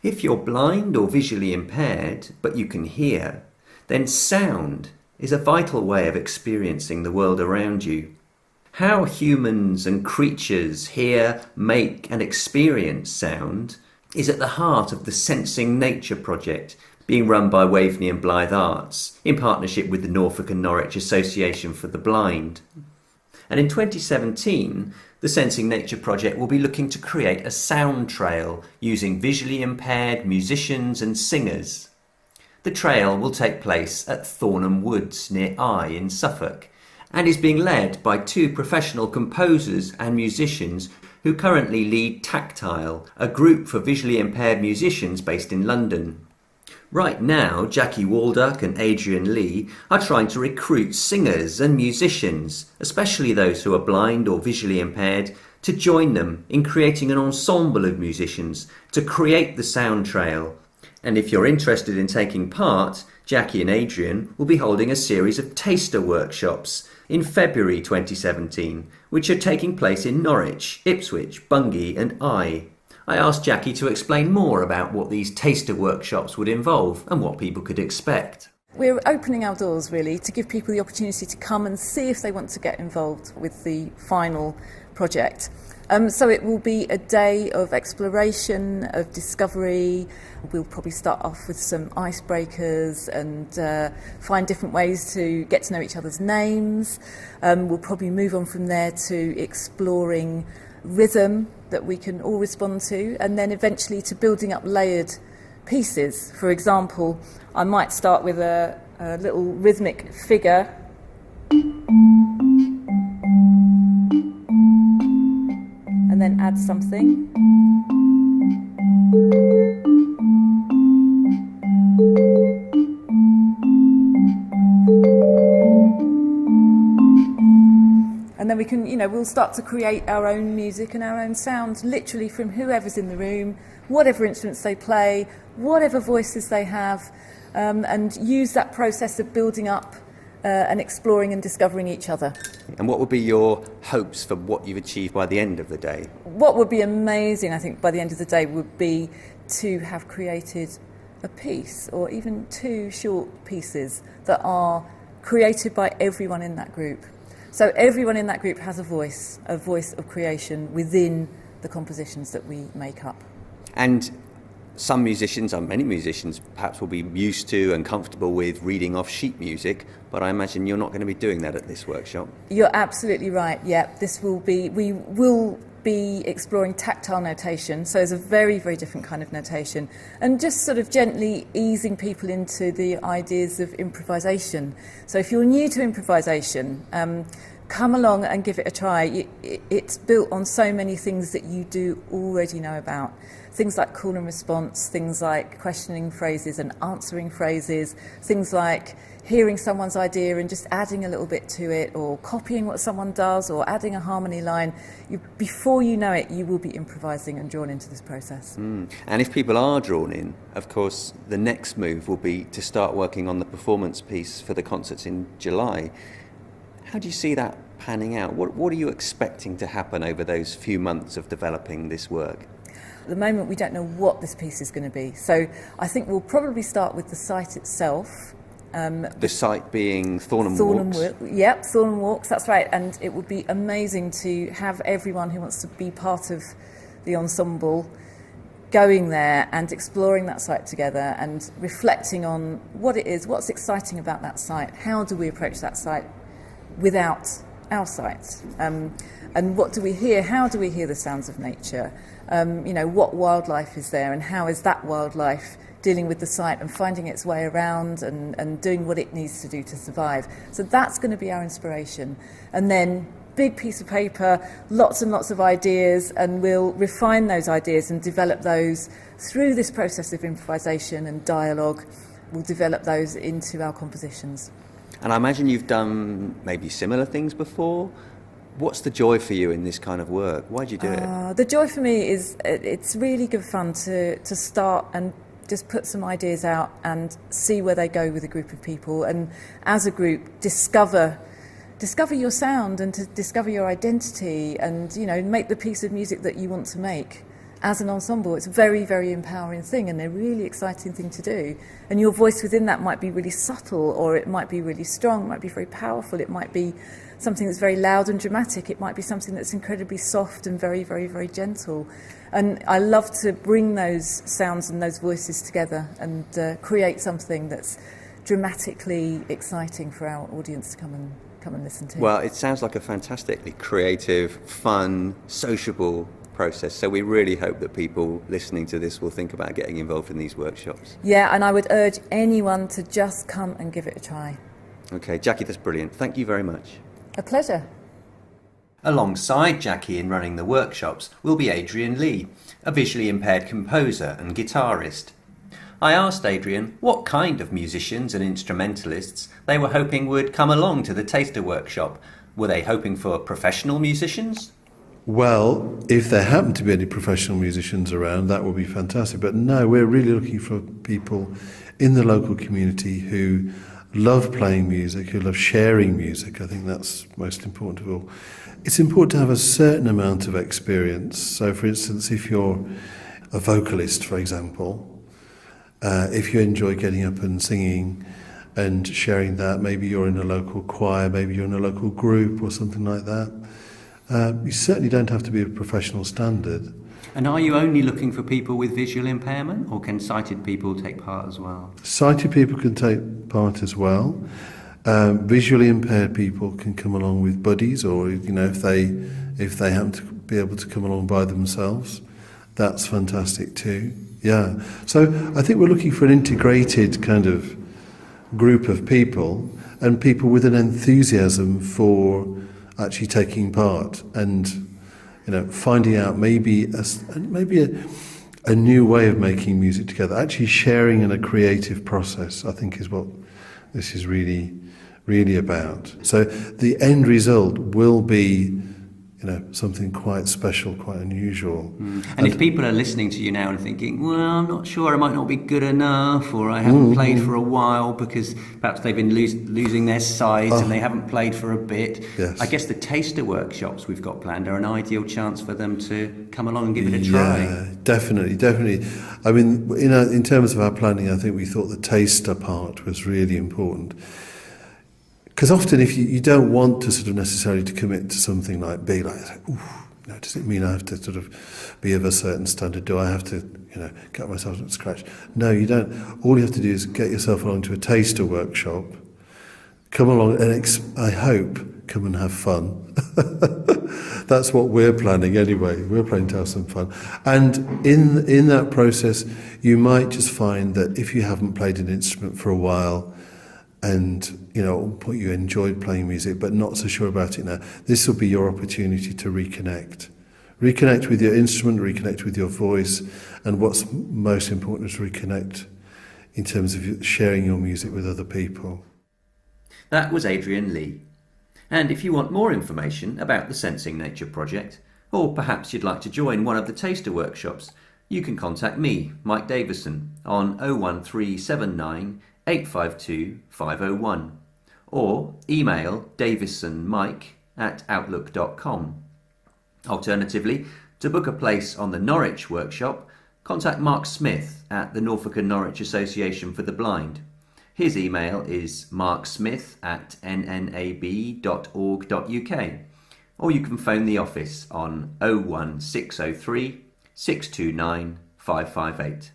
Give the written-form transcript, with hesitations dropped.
If you're blind or visually impaired, but you can hear, then sound is a vital way of experiencing the world around you. How humans and creatures hear, make and experience sound is at the heart of the Sensing Nature project being run by Waveney and Blythe Arts in partnership with the Norfolk and Norwich Association for the Blind. And in 2017, the Sensing Nature project will be looking to create a sound trail using visually impaired musicians and singers. The trail will take place at Thornham Woods near Eye in Suffolk and is being led by two professional composers and musicians who currently lead Tactile, a group for visually impaired musicians based in London. Right now, Jackie Walduck and Adrian Lee are trying to recruit singers and musicians, especially those who are blind or visually impaired, to join them in creating an ensemble of musicians to create the sound trail. And if you're interested in taking part, Jackie and Adrian will be holding a series of taster workshops in February 2017, which are taking place in Norwich, Ipswich, Bungay and Eye. I asked Jackie to explain more about what these taster workshops would involve and what people could expect. We're opening our doors really to give people the opportunity to come and see if they want to get involved with the final project. So it will be a day of exploration, of discovery. We'll probably start off with some icebreakers and find different ways to get to know each other's names. We'll probably move on from there to exploring rhythm that we can all respond to, and then eventually to building up layered pieces. For example, I might start with a little rhythmic figure, and then add something. And then we can, we'll start to create our own music and our own sounds, literally from whoever's in the room, whatever instruments they play, whatever voices they have, and use that process of building up and exploring and discovering each other. And what would be your hopes for what you've achieved by the end of the day? What would be amazing, I think, by the end of the day would be to have created a piece or even two short pieces that are created by everyone in that group. So everyone in that group has a voice of creation within the compositions that we make up. And some musicians, and many musicians, perhaps will be used to and comfortable with reading off sheet music, but I imagine you're not going to be doing that at this workshop. You're absolutely right, yeah. We will be exploring tactile notation, so it's a very, very different kind of notation, and just sort of gently easing people into the ideas of improvisation. So if you're new to improvisation, come along and give it a try. It's built on so many things that you do already know about. Things like call and response, things like questioning phrases and answering phrases, things like hearing someone's idea and just adding a little bit to it, or copying what someone does, or adding a harmony line. Before you know it, you will be improvising and drawn into this process. And if people are drawn in, of course, the next move will be to start working on the performance piece for the concerts in July. How do you see that panning out? What are you expecting to happen over those few months of developing this work? At the moment, we don't know what this piece is going to be. So I think we'll probably start with the site itself. The site being Thornham Walks? Yep, Thornham Walks, that's right. And it would be amazing to have everyone who wants to be part of the ensemble going there and exploring that site together and reflecting on what it is, what's exciting about that site, how do we approach that site without our sight, and what do we hear, how do we hear the sounds of nature, what wildlife is there and how is that wildlife dealing with the site and finding its way around and doing what it needs to do to survive. So that's going to be our inspiration. And then big piece of paper, lots and lots of ideas, and we'll refine those ideas and develop those through this process of improvisation and dialogue. We'll develop those into our compositions. And I imagine you've done maybe similar things before. What's the joy for you in this kind of work? Why do you do it? The joy for me is it's really good fun to start and just put some ideas out and see where they go with a group of people, and as a group discover your sound and to discover your identity and make the piece of music that you want to make. as an ensemble, it's a very, very empowering thing and a really exciting thing to do. And your voice within that might be really subtle, or it might be really strong, it might be very powerful, it might be something that's very loud and dramatic, it might be something that's incredibly soft and very, very, very gentle. And I love to bring those sounds and those voices together and create something that's dramatically exciting for our audience to come and listen to. Well, it sounds like a fantastically creative, fun, sociable process. So we really hope that people listening to this will think about getting involved in these workshops. Yeah, and I would urge anyone to just come and give it a try. Okay, Jackie, that's brilliant. Thank you very much. A pleasure. Alongside Jackie in running the workshops will be Adrian Lee, a visually impaired composer and guitarist. I asked Adrian what kind of musicians and instrumentalists they were hoping would come along to the Taster Workshop. Were they hoping for professional musicians? Well, if there happen to be any professional musicians around, that would be fantastic. But no, we're really looking for people in the local community who love playing music, who love sharing music. I think that's most important of all. It's important to have a certain amount of experience. So, for instance, if you're a vocalist, for example, if you enjoy getting up and singing and sharing that, maybe you're in a local choir, maybe you're in a local group or something like that, you certainly don't have to be a professional standard. And are you only looking for people with visual impairment, or can sighted people take part as well? Sighted people can take part as well. Visually impaired people can come along with buddies, or if they happen to be able to come along by themselves, that's fantastic too. Yeah. So I think we're looking for an integrated kind of group of people, and people with an enthusiasm for actually taking part and finding out maybe a new way of making music together, actually sharing in a creative process, I think is what this is really, really about. So the end result will be something quite special, quite unusual. And if people are listening to you now and thinking, well, I'm not sure, I might not be good enough, or I haven't played for a while because perhaps they've been losing their sight and they haven't played for a bit. Yes. I guess the taster workshops we've got planned are an ideal chance for them to come along and give it a try. Yeah, definitely. I mean, in terms of our planning, I think we thought the taster part was really important. Because often if you don't want to sort of necessarily to commit to something like does it mean I have to sort of be of a certain standard? Do I have to, get myself up to scratch? No, you don't. All you have to do is get yourself along to a taster workshop, come along and I hope come and have fun. That's what we're planning anyway. We're planning to have some fun. And in that process, you might just find that if you haven't played an instrument for a while, and you enjoyed playing music but not so sure about it now, this will be your opportunity to reconnect with your instrument, reconnect with your voice, and what's most important is reconnect in terms of sharing your music with other people. That was Adrian Lee. And if you want more information about the Sensing Nature project, or perhaps you'd like to join one of the taster workshops, you can contact me, Mike Davison, on 01379 852 501, or email davisonmike@outlook.com. Alternatively, to book a place on the Norwich workshop, contact Mark Smith at the Norfolk and Norwich Association for the Blind. His email is marksmith@nnab.org.uk, or you can phone the office on 01603 629 558.